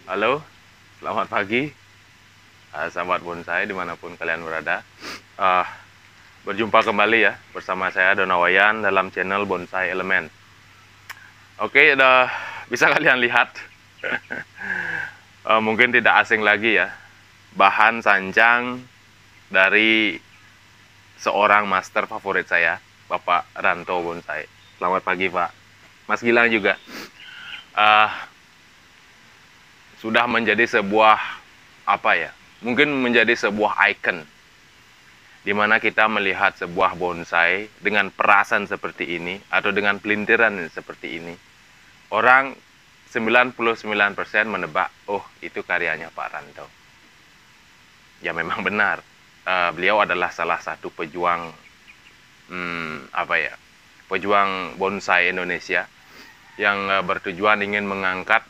Halo, selamat pagi, sahabat bonsai dimanapun kalian berada. Berjumpa kembali ya bersama saya Donawayan dalam channel Bonsai Elemen. Oke, bisa kalian lihat, mungkin tidak asing lagi ya, bahan sancang dari seorang master favorit saya, Bapak Ranto Bonsai. Selamat pagi Pak. Mas Gilang juga. Sudah menjadi sebuah mungkin menjadi sebuah icon di mana kita melihat sebuah bonsai dengan perasan seperti ini atau dengan pelintiran seperti ini. Orang 99% menebak, oh itu karyanya Pak Ranto. Ya memang benar. Beliau adalah salah satu pejuang pejuang bonsai Indonesia yang bertujuan ingin mengangkat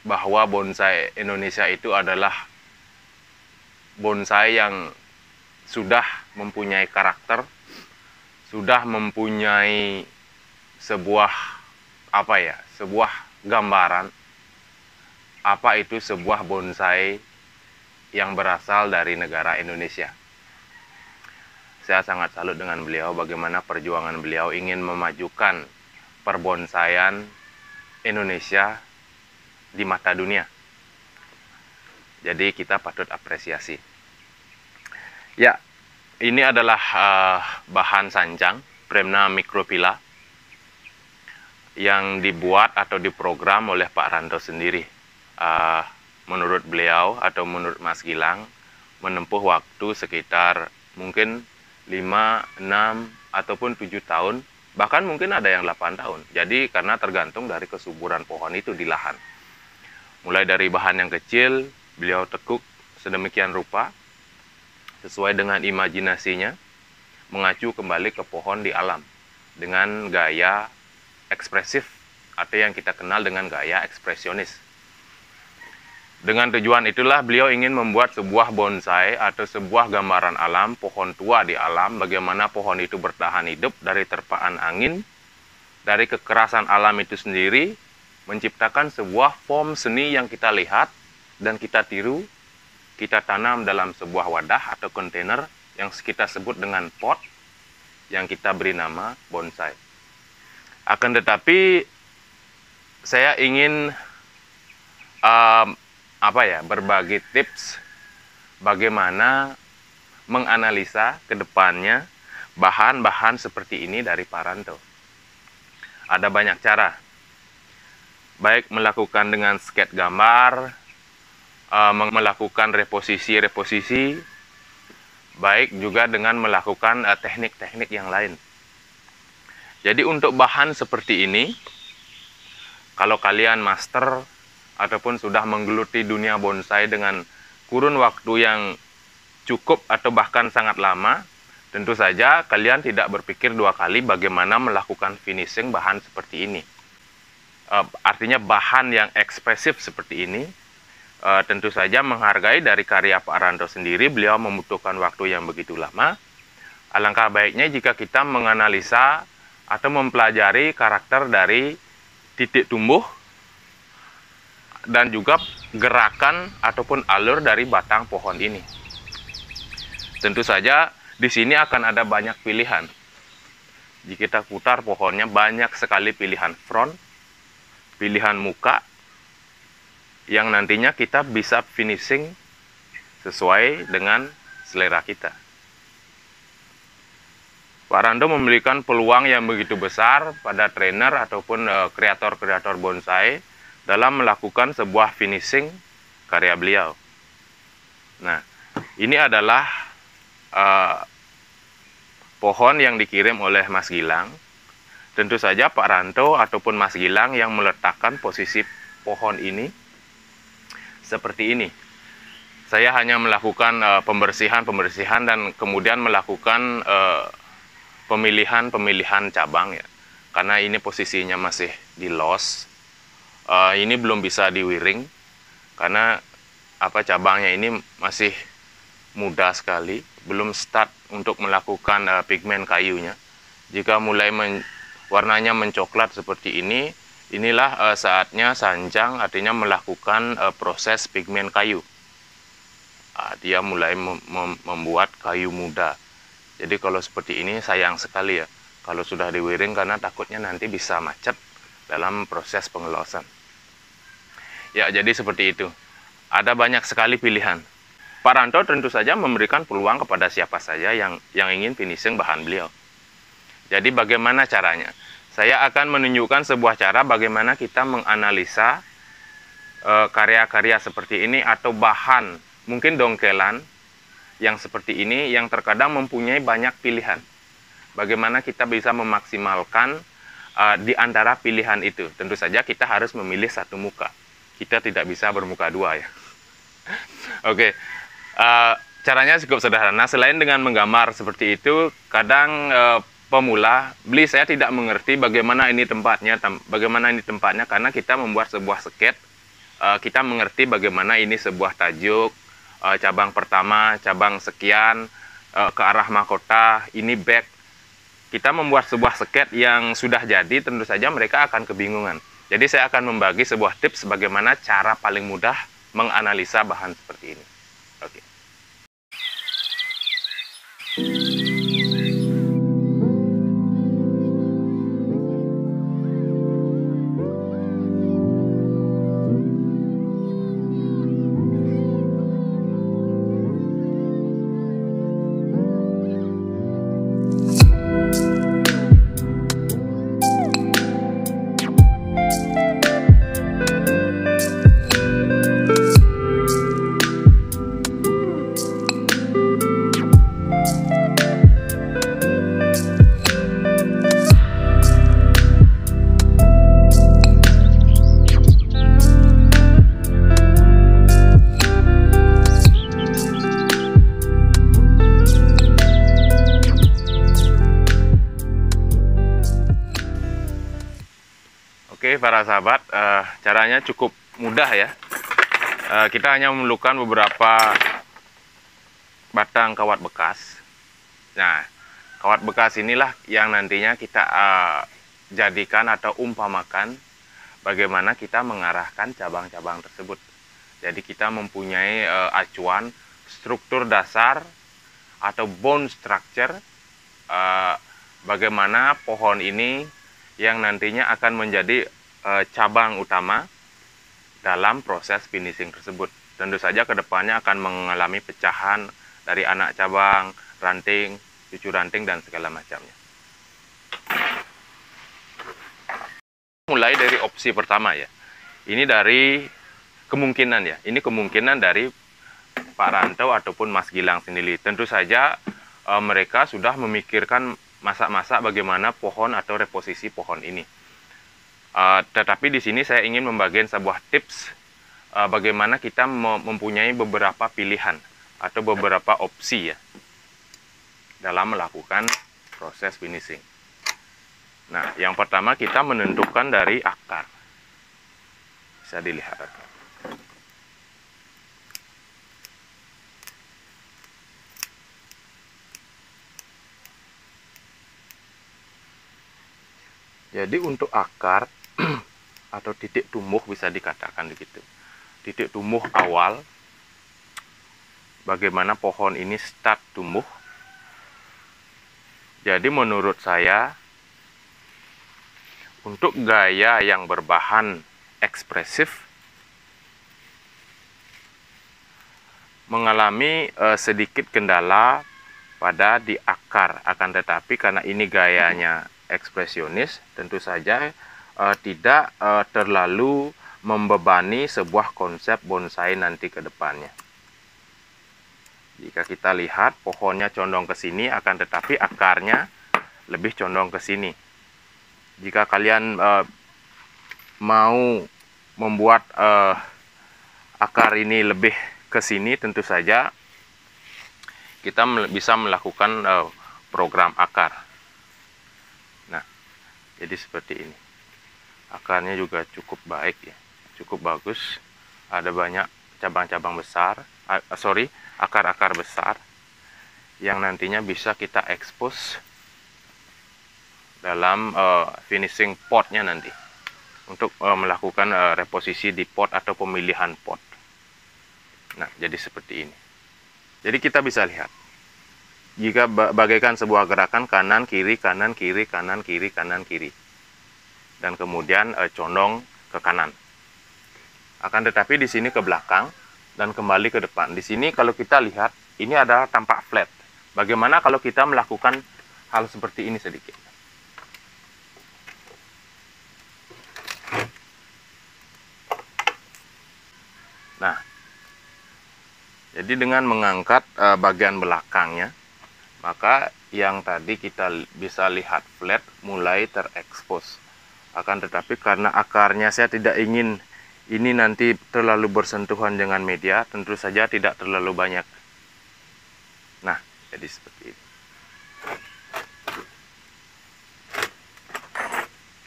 bahwa bonsai Indonesia itu adalah bonsai yang sudah mempunyai karakter, sudah mempunyai sebuah sebuah gambaran apa itu sebuah bonsai yang berasal dari negara Indonesia. Saya sangat salut dengan beliau, bagaimana perjuangan beliau ingin memajukan perbonsaian Indonesia di mata dunia. Jadi kita patut apresiasi. Ya, ini adalah bahan sancang Premna microphylla yang dibuat atau diprogram oleh Pak Ranto sendiri. Menurut beliau atau menurut Mas Gilang, menempuh waktu sekitar mungkin 5, 6, ataupun 7 tahun, bahkan mungkin ada yang 8 tahun. Jadi karena tergantung dari kesuburan pohon itu di lahan. Mulai dari bahan yang kecil, beliau tekuk sedemikian rupa, sesuai dengan imajinasinya, mengacu kembali ke pohon di alam, dengan gaya ekspresif, atau yang kita kenal dengan gaya ekspresionis. Dengan tujuan itulah beliau ingin membuat sebuah bonsai atau sebuah gambaran alam, pohon tua di alam, bagaimana pohon itu bertahan hidup dari terpaan angin, dari kekerasan alam itu sendiri, menciptakan sebuah form seni yang kita lihat dan kita tiru, kita tanam dalam sebuah wadah atau kontainer yang kita sebut dengan pot, yang kita beri nama bonsai. Akan tetapi saya ingin berbagi tips bagaimana menganalisa ke depannya bahan-bahan seperti ini dari Pak Ranto. Ada banyak cara, baik melakukan dengan sketch gambar, melakukan reposisi, baik juga dengan melakukan teknik-teknik yang lain. Jadi untuk bahan seperti ini, kalau kalian master ataupun sudah menggeluti dunia bonsai dengan kurun waktu yang cukup atau bahkan sangat lama, tentu saja kalian tidak berpikir dua kali bagaimana melakukan finishing bahan seperti ini. Artinya bahan yang ekspresif seperti ini, tentu saja menghargai dari karya Pak Ranto sendiri, beliau membutuhkan waktu yang begitu lama. Alangkah baiknya jika kita menganalisa atau mempelajari karakter dari titik tumbuh dan juga gerakan ataupun alur dari batang pohon ini. Tentu saja di sini akan ada banyak pilihan. Jika kita putar pohonnya, banyak sekali pilihan front, pilihan muka, yang nantinya kita bisa finishing sesuai dengan selera kita. Pak Rando memberikan peluang yang begitu besar pada trainer ataupun kreator-kreator bonsai dalam melakukan sebuah finishing karya beliau. Nah, ini adalah pohon yang dikirim oleh Mas Gilang. Tentu saja Pak Ranto ataupun Mas Gilang yang meletakkan posisi pohon ini seperti ini. Saya hanya melakukan pembersihan dan kemudian melakukan pemilihan cabang ya, karena ini posisinya masih di los, ini belum bisa diwiring karena cabangnya ini masih muda sekali, belum start untuk melakukan pigmen kayunya. Jika mulai warnanya mencoklat seperti ini, inilah saatnya sanjang, artinya melakukan proses pigmen kayu. Dia mulai membuat kayu muda. Jadi kalau seperti ini sayang sekali ya, kalau sudah diwiring, karena takutnya nanti bisa macet dalam proses pengelosan. Ya, jadi seperti itu. Ada banyak sekali pilihan. Pak Ranto tentu saja memberikan peluang kepada siapa saja yang ingin finishing bahan beliau. Jadi bagaimana caranya? Saya akan menunjukkan sebuah cara bagaimana kita menganalisa karya-karya seperti ini atau bahan, mungkin dongkelan, yang seperti ini yang terkadang mempunyai banyak pilihan. Bagaimana kita bisa memaksimalkan di antara pilihan itu. Tentu saja kita harus memilih satu muka. Kita tidak bisa bermuka dua ya. Oke, caranya cukup sederhana. Selain dengan menggambar seperti itu, kadang pemula saya tidak mengerti bagaimana ini tempatnya, karena kita membuat sebuah sket, kita mengerti bagaimana ini sebuah tajuk, cabang pertama, cabang sekian, ke arah mahkota, ini back. Kita membuat sebuah sket yang sudah jadi, tentu saja mereka akan kebingungan. Jadi saya akan membagi sebuah tips bagaimana cara paling mudah menganalisa bahan seperti ini. Oke. Oke para sahabat, caranya cukup mudah ya. Kita hanya memerlukan beberapa batang kawat bekas. Nah, kawat bekas inilah yang nantinya kita jadikan atau umpamakan bagaimana kita mengarahkan cabang-cabang tersebut. Jadi kita mempunyai acuan struktur dasar atau bone structure, bagaimana pohon ini yang nantinya akan menjadi cabang utama dalam proses finishing tersebut. Tentu saja kedepannya akan mengalami pecahan dari anak cabang, ranting, cucu ranting, dan segala macamnya. Mulai dari opsi pertama ya. Ini dari kemungkinan ya. Ini kemungkinan dari Pak Ranto ataupun Mas Gilang sendiri. Tentu saja mereka sudah memikirkan masak-masak bagaimana pohon atau reposisi pohon ini. Tetapi di sini saya ingin membagikan sebuah tips bagaimana kita mempunyai beberapa pilihan atau beberapa opsi ya dalam melakukan proses finishing. Nah, yang pertama kita menentukan dari akar. Bisa dilihat. Jadi untuk akar atau titik tumbuh bisa dikatakan begitu. Titik tumbuh awal, bagaimana pohon ini start tumbuh. Jadi menurut saya, untuk gaya yang berbahan ekspresif, mengalami sedikit kendala pada di akar. Akan tetapi karena ini gayanya ekspresionis, tentu saja tidak terlalu membebani sebuah konsep bonsai nanti ke depannya. Jika kita lihat pohonnya condong ke sini, akan tetapi akarnya lebih condong ke sini. Jika kalian mau membuat akar ini lebih ke sini, tentu saja kita bisa melakukan program akar. Nah, jadi seperti ini. Akarnya juga cukup baik ya, cukup bagus. Ada banyak cabang-cabang besar, akar-akar besar yang nantinya bisa kita expose dalam finishing potnya nanti untuk melakukan reposisi di pot atau pemilihan pot. Nah, jadi seperti ini. Jadi kita bisa lihat, jika bagaikan sebuah gerakan kanan kiri kanan kiri kanan kiri kanan kiri, dan kemudian condong ke kanan. Akan tetapi di sini ke belakang dan kembali ke depan. Di sini kalau kita lihat, ini adalah tampak flat. Bagaimana kalau kita melakukan hal seperti ini sedikit? Nah, jadi dengan mengangkat bagian belakangnya, maka yang tadi kita bisa lihat flat mulai terekspos. Akan tetapi karena akarnya saya tidak ingin ini nanti terlalu bersentuhan dengan media, tentu saja tidak terlalu banyak. Nah, jadi seperti ini.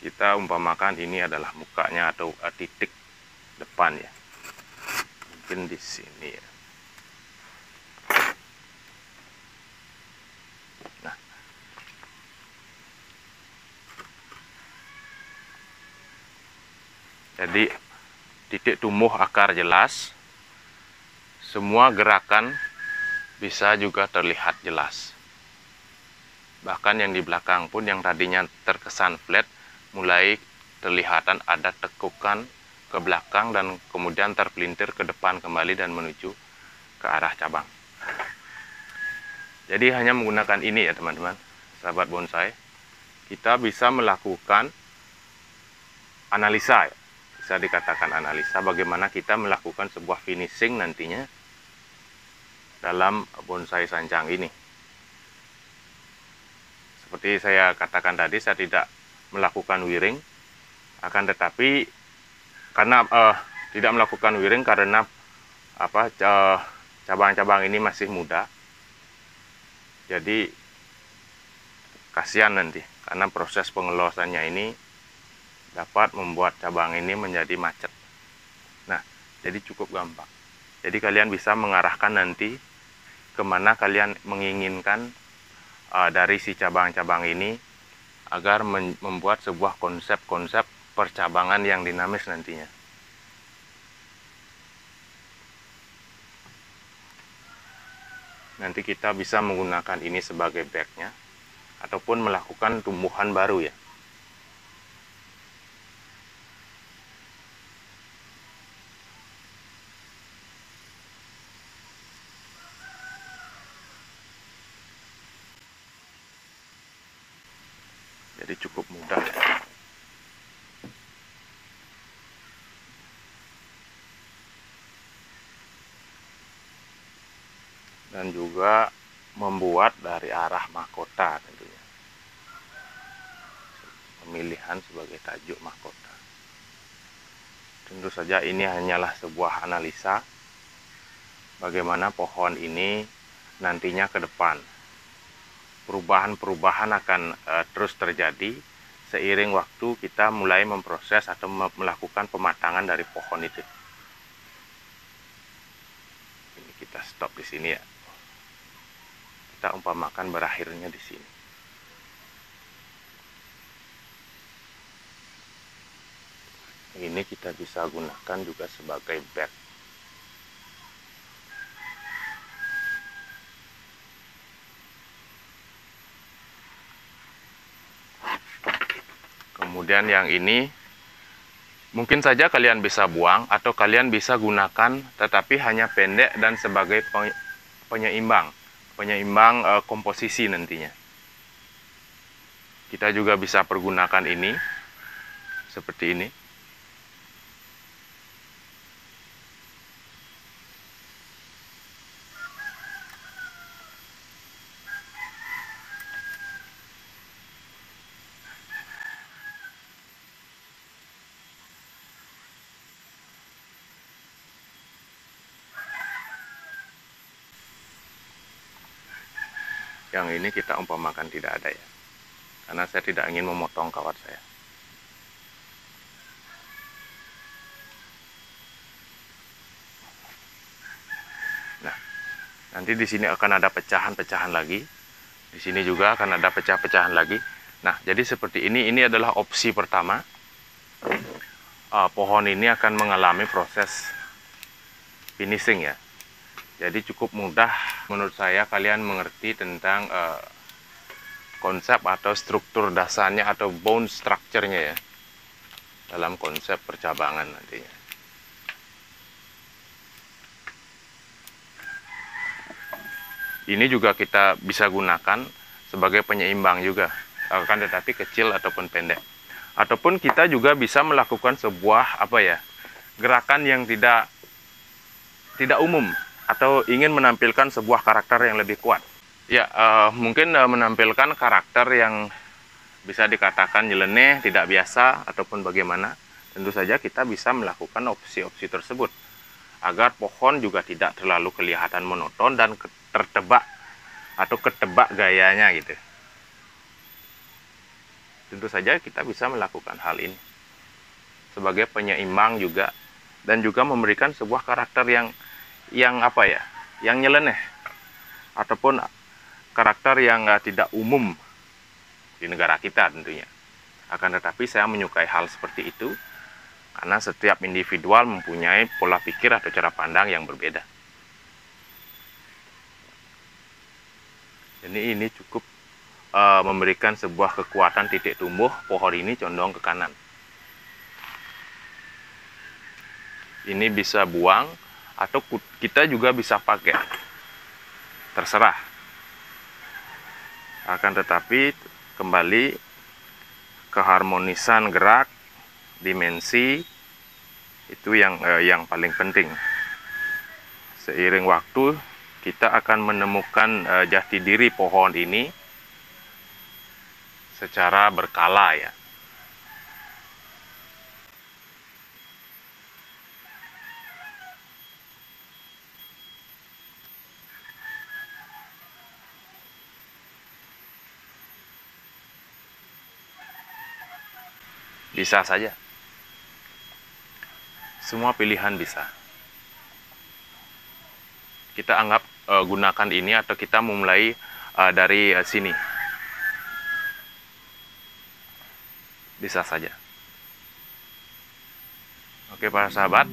Kita umpamakan ini adalah mukanya atau titik depan ya. Mungkin di sini ya. Nah. Jadi titik tumbuh akar jelas, semua gerakan bisa juga terlihat jelas. Bahkan yang di belakang pun yang tadinya terkesan flat, mulai terlihatan ada tekukan ke belakang dan kemudian terpelintir ke depan kembali dan menuju ke arah cabang. Jadi hanya menggunakan ini ya teman-teman, sahabat bonsai, kita bisa melakukan analisa ya. Bisa dikatakan analisa bagaimana kita melakukan sebuah finishing nantinya dalam bonsai sancang ini. Seperti saya katakan tadi, saya tidak melakukan wiring, akan tetapi karena tidak melakukan wiring karena cabang-cabang ini masih muda, jadi kasihan nanti karena proses pengelosannya ini dapat membuat cabang ini menjadi macet. Nah, jadi cukup gampang. Jadi kalian bisa mengarahkan nanti kemana kalian menginginkan dari si cabang-cabang ini agar membuat sebuah konsep-konsep percabangan yang dinamis nantinya. Nanti kita bisa menggunakan ini sebagai backnya ataupun melakukan tumbuhan baru ya. Jadi cukup mudah. Dan juga membuat dari arah mahkota tentunya. Pemilihan sebagai tajuk mahkota. Tentu saja ini hanyalah sebuah analisa bagaimana pohon ini nantinya ke depan. Perubahan-perubahan akan terus terjadi seiring waktu kita mulai memproses atau melakukan pematangan dari pohon itu. Ini kita stop di sini ya. Kita umpamakan berakhirnya di sini. Ini kita bisa gunakan juga sebagai back. Kemudian yang ini mungkin saja kalian bisa buang atau kalian bisa gunakan, tetapi hanya pendek dan sebagai penyeimbang penyeimbang komposisi nantinya. Kita juga bisa pergunakan ini seperti ini. Yang ini kita umpamakan tidak ada ya, karena saya tidak ingin memotong kawat saya. Nah, nanti di sini akan ada pecahan-pecahan lagi. Di sini juga akan ada pecah-pecahan lagi. Nah, jadi seperti ini adalah opsi pertama. Pohon ini akan mengalami proses finishing ya. Jadi cukup mudah menurut saya kalian mengerti tentang konsep atau struktur dasarnya atau bone structure-nya ya, dalam konsep percabangan nantinya. Ini juga kita bisa gunakan sebagai penyeimbang juga, akan tetapi kecil ataupun pendek. Ataupun kita juga bisa melakukan sebuah gerakan yang tidak umum, atau ingin menampilkan sebuah karakter yang lebih kuat. Ya, mungkin menampilkan karakter yang bisa dikatakan nyeleneh, tidak biasa, ataupun bagaimana. Tentu saja kita bisa melakukan opsi-opsi tersebut, agar pohon juga tidak terlalu kelihatan monoton dan tertebak atau ketebak gayanya gitu. Tentu saja kita bisa melakukan hal ini sebagai penyeimbang juga, dan juga memberikan sebuah karakter yang nyeleneh, ataupun karakter yang tidak umum di negara kita tentunya. Akan tetapi saya menyukai hal seperti itu, karena setiap individual mempunyai pola pikir atau cara pandang yang berbeda. Jadi ini cukup memberikan sebuah kekuatan titik tumbuh. Pohon ini condong ke kanan. Ini bisa buang, atau kita juga bisa pakai, terserah. Akan tetapi kembali keharmonisan gerak, dimensi itu yang paling penting. Seiring waktu kita akan menemukan jati diri pohon ini secara berkala ya. Bisa saja. Semua pilihan bisa. Kita anggap gunakan ini, atau kita memulai dari sini. Bisa saja. Oke para sahabat,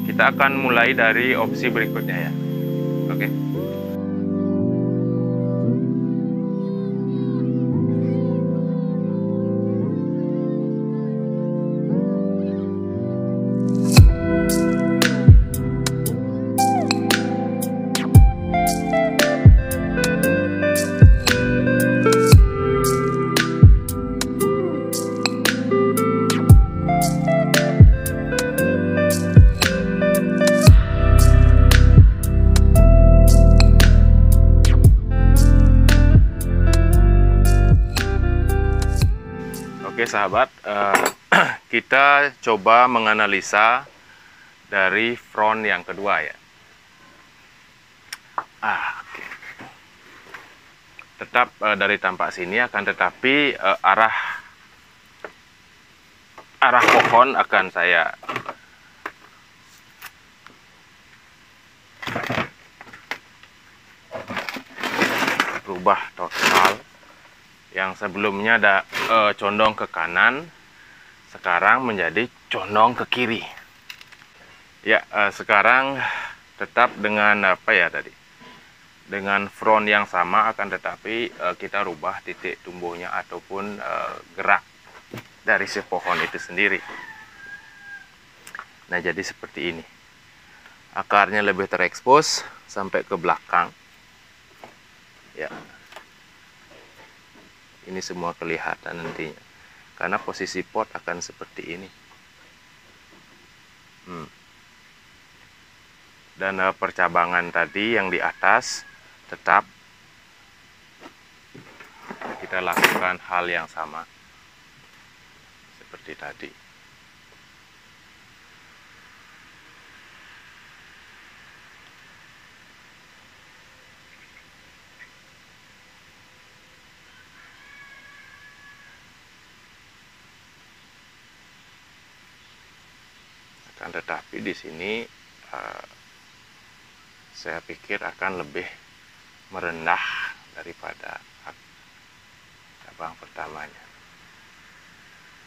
kita akan mulai dari opsi berikutnya ya. Oke. Oke sahabat, kita coba menganalisa dari front yang kedua ya. Oke. Tetap dari tampak sini, akan tetapi arah pohon akan saya rubah total. Yang sebelumnya ada condong ke kanan, sekarang menjadi condong ke kiri. Ya, sekarang tetap dengan dengan front yang sama, akan tetapi kita rubah titik tumbuhnya ataupun gerak dari si pohon itu sendiri. Nah, jadi seperti ini. Akarnya lebih terekspos, sampai ke belakang. Ya, ini semua kelihatan nantinya, karena posisi pot akan seperti ini. Dan percabangan tadi yang di atas tetap kita lakukan hal yang sama seperti tadi. Akan tetapi di sini saya pikir akan lebih merendah daripada cabang pertamanya,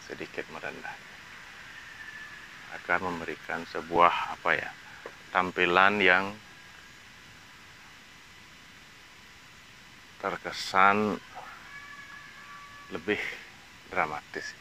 sedikit merendah, akan memberikan sebuah tampilan yang terkesan lebih dramatis.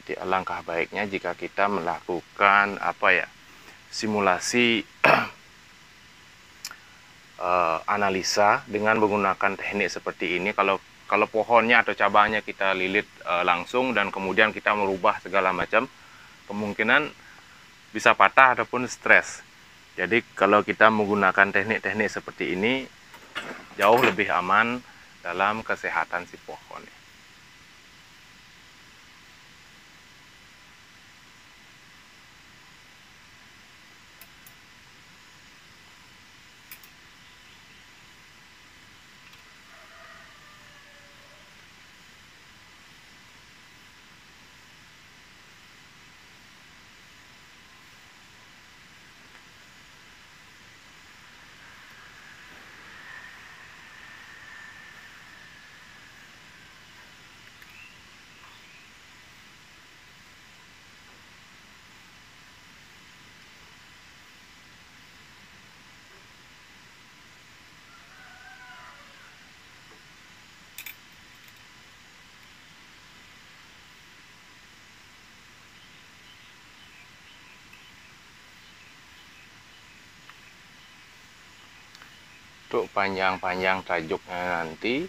Jadi alangkah baiknya jika kita melakukan simulasi analisa dengan menggunakan teknik seperti ini. Kalau pohonnya atau cabangnya kita lilit langsung dan kemudian kita merubah segala macam, kemungkinan bisa patah ataupun stres. Jadi kalau kita menggunakan teknik-teknik seperti ini, jauh lebih aman dalam kesehatan si pohon. Untuk panjang-panjang tajuknya nanti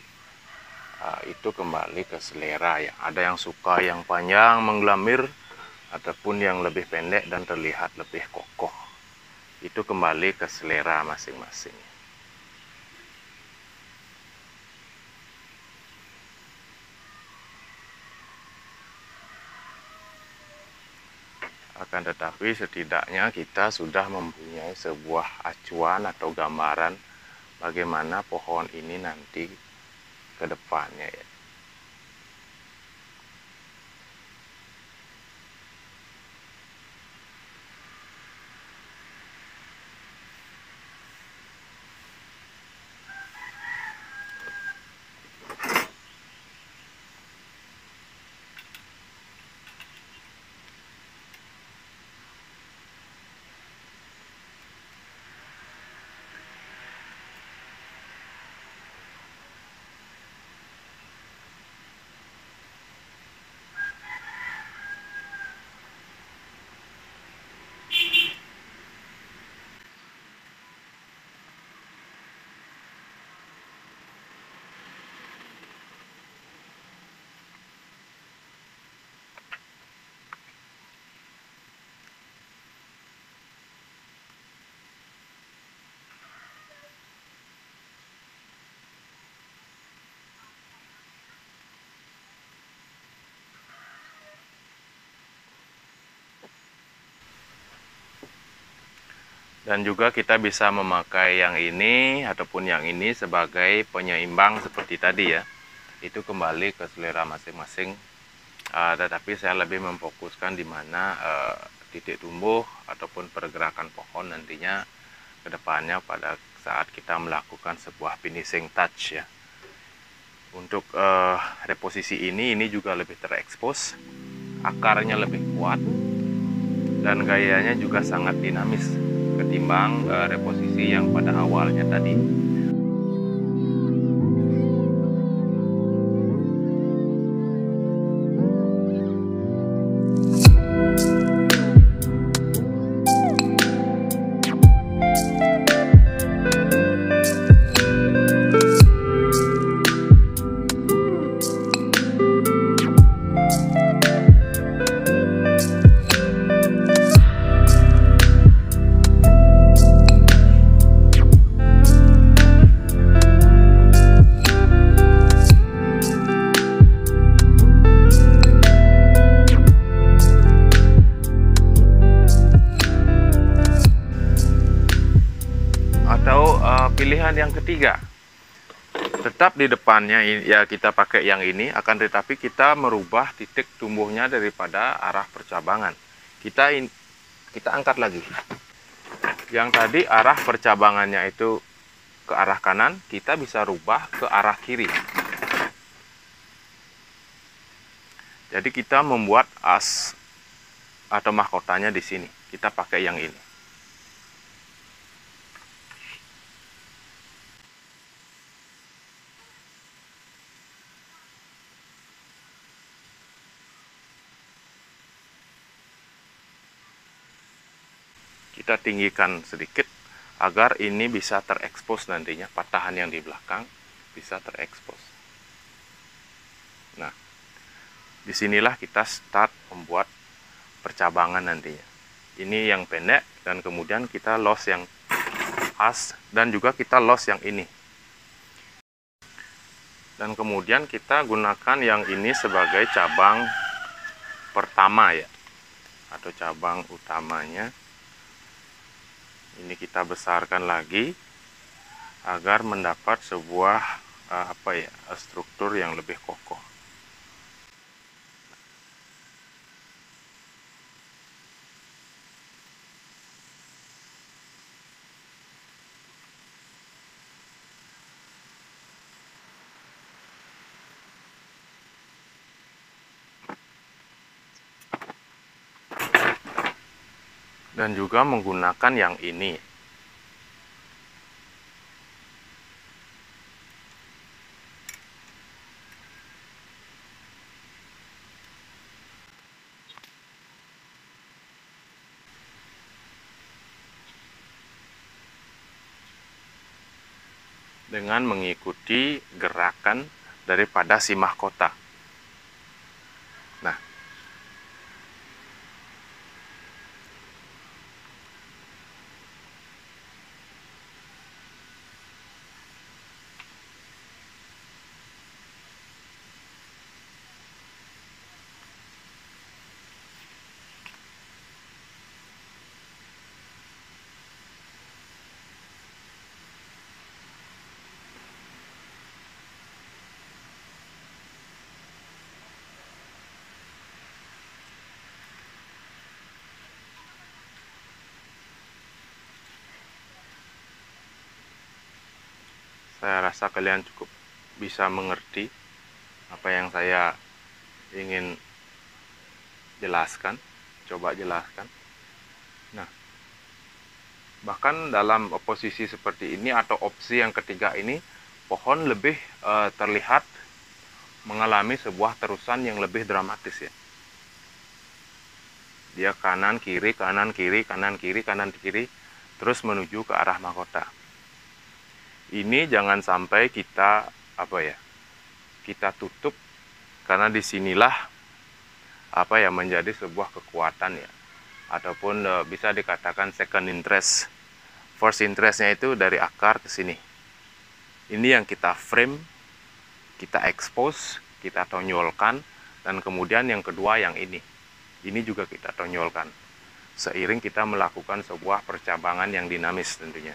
itu kembali ke selera ya. Ada yang suka yang panjang menggelamir ataupun yang lebih pendek dan terlihat lebih kokoh. Itu kembali ke selera masing-masing. Akan tetapi setidaknya kita sudah mempunyai sebuah acuan atau gambaran bagaimana pohon ini nanti ke depannya ya. Dan juga kita bisa memakai yang ini ataupun yang ini sebagai penyeimbang seperti tadi ya. Itu kembali ke selera masing-masing. Tetapi saya lebih memfokuskan di mana titik tumbuh ataupun pergerakan pohon nantinya ke depannya pada saat kita melakukan sebuah finishing touch ya. Untuk reposisi ini juga lebih terekspos, akarnya lebih kuat, dan gayanya juga sangat dinamis ketimbang reposisi yang pada awalnya tadi. Pilihan yang ketiga, tetap di depannya ya kita pakai yang ini, akan tetapi kita merubah titik tumbuhnya daripada arah percabangan. Kita angkat lagi. Yang tadi arah percabangannya itu ke arah kanan, kita bisa rubah ke arah kiri. Jadi kita membuat as atau mahkotanya di sini. Kita pakai yang ini. Kita tinggikan sedikit agar ini bisa terekspos nantinya, patahan yang di belakang bisa terekspos. Nah, disinilah kita start membuat percabangan nantinya. Ini yang pendek, dan kemudian kita loss yang as, dan juga kita loss yang ini. Dan kemudian kita gunakan yang ini sebagai cabang pertama ya, atau cabang utamanya. Ini kita besarkan lagi agar mendapat sebuah struktur yang lebih kokoh. Dan juga menggunakan yang ini. Dengan mengikuti gerakan daripada si mahkota. Nah, saya rasa kalian cukup bisa mengerti apa yang saya ingin jelaskan. Coba jelaskan. Nah, bahkan dalam posisi seperti ini atau opsi yang ketiga ini, pohon lebih terlihat mengalami sebuah terusan yang lebih dramatis ya. Dia kanan kiri, kanan kiri, kanan kiri, kanan kiri, terus menuju ke arah mahkota. Ini jangan sampai kita kita tutup, karena disinilah menjadi sebuah kekuatan ya, ataupun bisa dikatakan second interest. First interestnya itu dari akar ke sini. Ini yang kita frame, kita expose, kita tonjolkan, dan kemudian yang kedua yang ini juga kita tonjolkan. Seiring kita melakukan sebuah percabangan yang dinamis tentunya.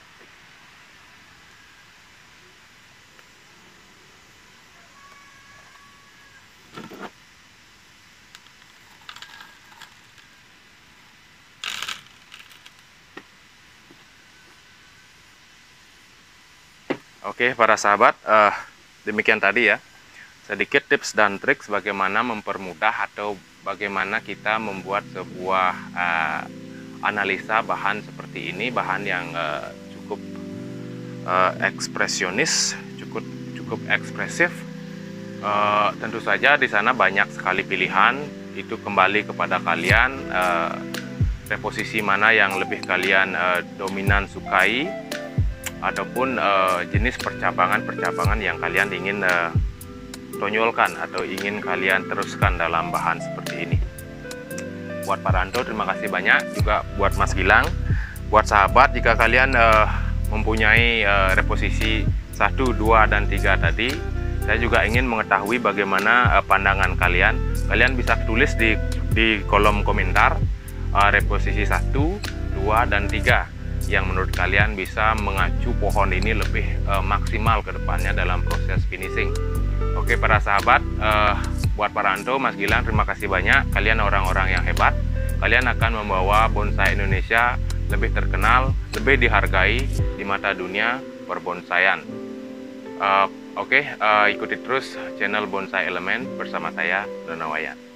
Oke, para sahabat, demikian tadi ya, sedikit tips dan trik bagaimana mempermudah atau bagaimana kita membuat sebuah analisa bahan seperti ini, bahan yang cukup ekspresionis, cukup ekspresif. Tentu saja di sana banyak sekali pilihan, itu kembali kepada kalian, reposisi mana yang lebih kalian dominan sukai, ataupun jenis percabangan yang kalian ingin tonjolkan atau ingin kalian teruskan dalam bahan seperti ini. Buat Pak Ranto, terima kasih banyak, juga buat Mas Gilang, buat sahabat, jika kalian mempunyai reposisi 1, 2, dan 3 tadi, saya juga ingin mengetahui bagaimana pandangan kalian. Kalian bisa tulis di kolom komentar reposisi 1, 2, dan 3 yang menurut kalian bisa mengacu pohon ini lebih maksimal ke depannya dalam proses finishing. Oke para sahabat, buat Pak Ranto, Mas Gilang, terima kasih banyak. Kalian orang-orang yang hebat. Kalian akan membawa bonsai Indonesia lebih terkenal, lebih dihargai di mata dunia perbonsaian. Oke, ikuti terus channel Bonsai Elemen bersama saya, Donawayan.